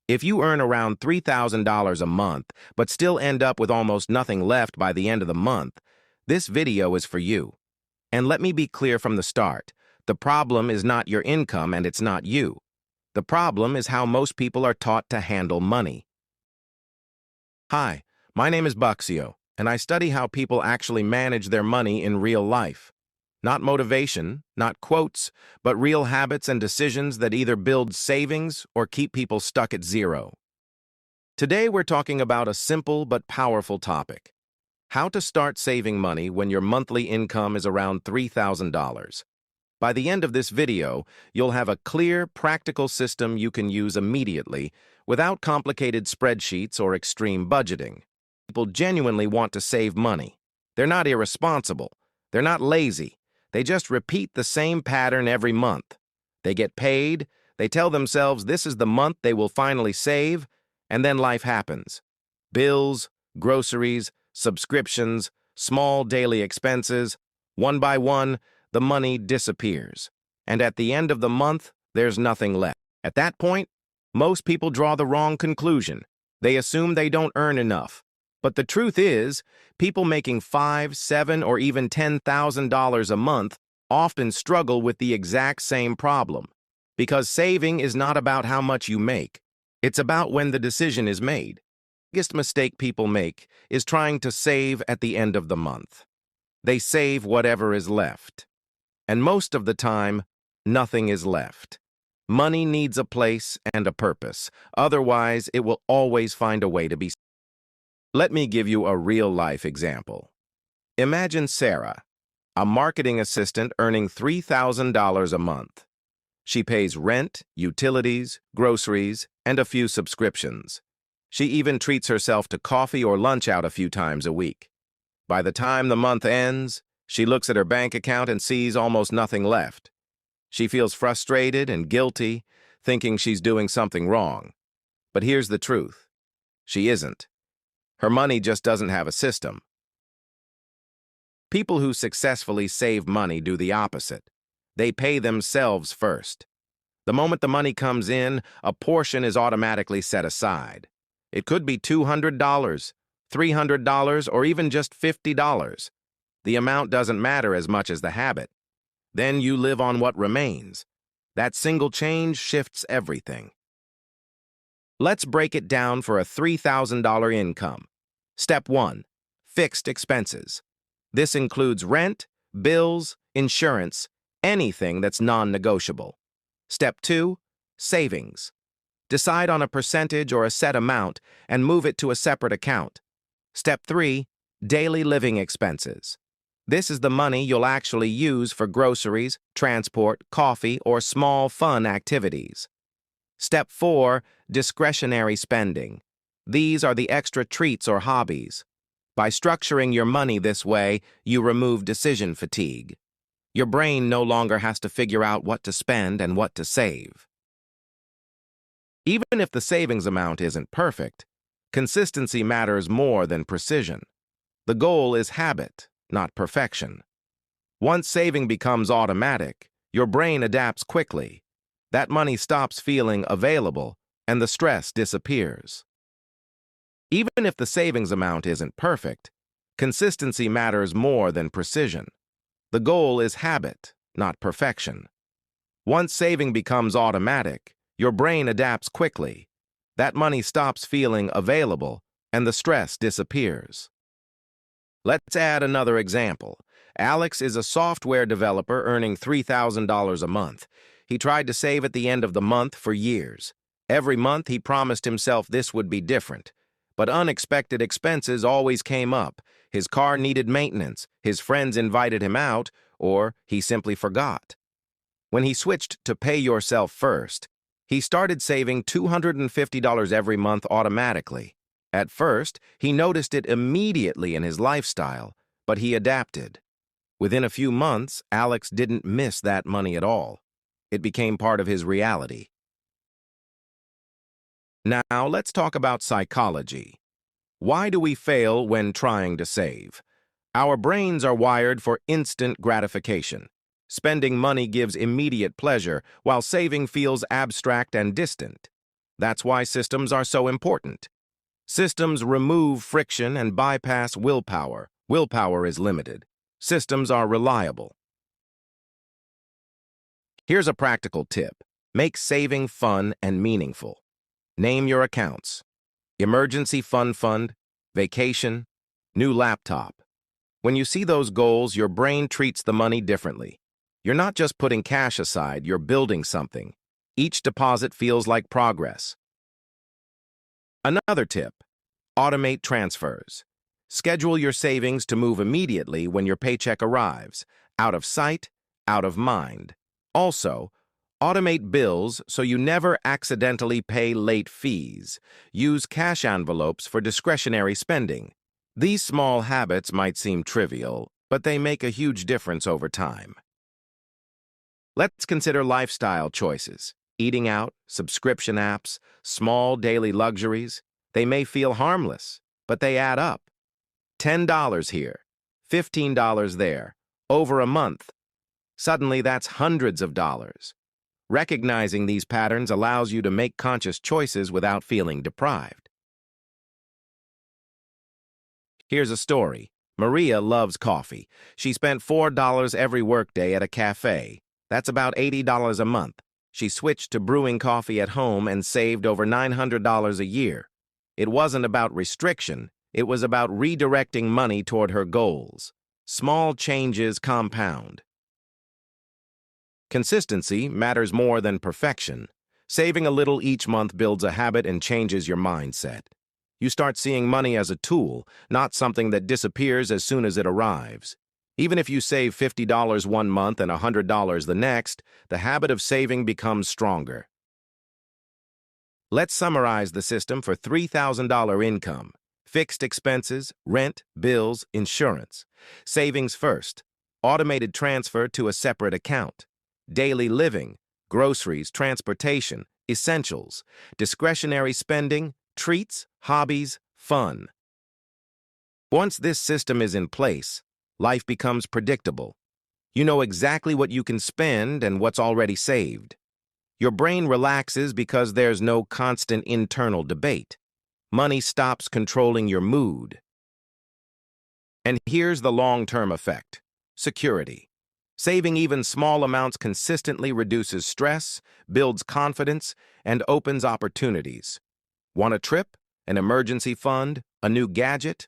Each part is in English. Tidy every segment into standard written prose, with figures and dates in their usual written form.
If you earn around $3,000 a month, but still end up with almost nothing left by the end of the month, this video is for you. And let me be clear from the start, the problem is not your income and it's not you. The problem is how most people are taught to handle money. Hi, my name is Buxio, and I study how people actually manage their money in real life. Not motivation, not quotes, but real habits and decisions that either build savings or keep people stuck at zero. Today we're talking about a simple but powerful topic: how to start saving money when your monthly income is around $3,000. By the end of this video, you'll have a clear, practical system you can use immediately without complicated spreadsheets or extreme budgeting. People genuinely want to save money. They're not irresponsible. They're not lazy. They just repeat the same pattern every month. They get paid, they tell themselves this is the month they will finally save, and then life happens. Bills, groceries, subscriptions, small daily expenses, one by one, the money disappears. And at the end of the month, there's nothing left. At that point, most people draw the wrong conclusion. They assume they don't earn enough. But the truth is, people making $5,000, $7,000, or even $10,000 a month often struggle with the exact same problem. Because saving is not about how much you make. It's about when the decision is made. The biggest mistake people make is trying to save at the end of the month. They save whatever is left. And most of the time, nothing is left. Money needs a place and a purpose. Otherwise, it will always find a way to be. Let me give you a real-life example. Imagine Sarah, a marketing assistant earning $3,000 a month. She pays rent, utilities, groceries, and a few subscriptions. She even treats herself to coffee or lunch out a few times a week. By the time the month ends, she looks at her bank account and sees almost nothing left. She feels frustrated and guilty, thinking she's doing something wrong. But here's the truth: she isn't. Her money just doesn't have a system. People who successfully save money do the opposite. They pay themselves first. The moment the money comes in, a portion is automatically set aside. It could be $200, $300, or even just $50. The amount doesn't matter as much as the habit. Then you live on what remains. That single change shifts everything. Let's break it down for a $3,000 income. Step 1. Fixed expenses. This includes rent, bills, insurance, anything that's non-negotiable. Step 2. Savings. Decide on a percentage or a set amount and move it to a separate account. Step 3. Daily living expenses. This is the money you'll actually use for groceries, transport, coffee, or small fun activities. Step 4. Discretionary spending. These are the extra treats or hobbies. By structuring your money this way, you remove decision fatigue. Your brain no longer has to figure out what to spend and what to save. Even if the savings amount isn't perfect, consistency matters more than precision. The goal is habit, not perfection. Once saving becomes automatic, your brain adapts quickly. That money stops feeling available, and the stress disappears. Even if the savings amount isn't perfect, consistency matters more than precision. The goal is habit, not perfection. Once saving becomes automatic, your brain adapts quickly. That money stops feeling available, and the stress disappears. Let's add another example. Alex is a software developer earning $3,000 a month. He tried to save at the end of the month for years. Every month he promised himself this would be different. But unexpected expenses always came up. His car needed maintenance, his friends invited him out, or he simply forgot. When he switched to Pay Yourself First, he started saving $250 every month automatically. At first, he noticed it immediately in his lifestyle, but he adapted. Within a few months, Alex didn't miss that money at all. It became part of his reality. Now, let's talk about psychology. Why do we fail when trying to save? Our brains are wired for instant gratification. Spending money gives immediate pleasure, while saving feels abstract and distant. That's why systems are so important. Systems remove friction and bypass willpower. Willpower is limited. Systems are reliable. Here's a practical tip. Make saving fun and meaningful. Name your accounts. Emergency fund, vacation, new laptop. When you see those goals, your brain treats the money differently. You're not just putting cash aside, you're building something. Each deposit feels like progress. Another tip, automate transfers. Schedule your savings to move immediately when your paycheck arrives, out of sight, out of mind. Also, automate bills so you never accidentally pay late fees. Use cash envelopes for discretionary spending. These small habits might seem trivial, but they make a huge difference over time. Let's consider lifestyle choices. Eating out, subscription apps, small daily luxuries. They may feel harmless, but they add up. $10 here, $15 there, over a month. Suddenly, that's hundreds of dollars. Recognizing these patterns allows you to make conscious choices without feeling deprived. Here's a story. Maria loves coffee. She spent $4 every workday at a cafe. That's about $80 a month. She switched to brewing coffee at home and saved over $900 a year. It wasn't about restriction. It was about redirecting money toward her goals. Small changes compound. Consistency matters more than perfection. Saving a little each month builds a habit and changes your mindset. You start seeing money as a tool, not something that disappears as soon as it arrives. Even if you save $50 one month and $100 the next, the habit of saving becomes stronger. Let's summarize the system for $3,000 income. Fixed expenses, rent, bills, insurance. Savings first. Automated transfer to a separate account. Daily living, groceries, transportation, essentials. Discretionary spending, treats, hobbies, fun. Once this system is in place, life becomes predictable. You know exactly what you can spend and what's already saved. Your brain relaxes because there's no constant internal debate. Money stops controlling your mood. And here's the long-term effect. Security. Saving even small amounts consistently reduces stress, builds confidence, and opens opportunities. Want a trip, an emergency fund, a new gadget?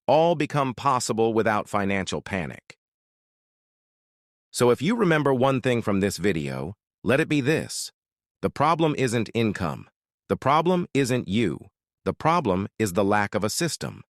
All become possible without financial panic. So if you remember one thing from this video, let it be this. The problem isn't income. The problem isn't you. The problem is the lack of a system.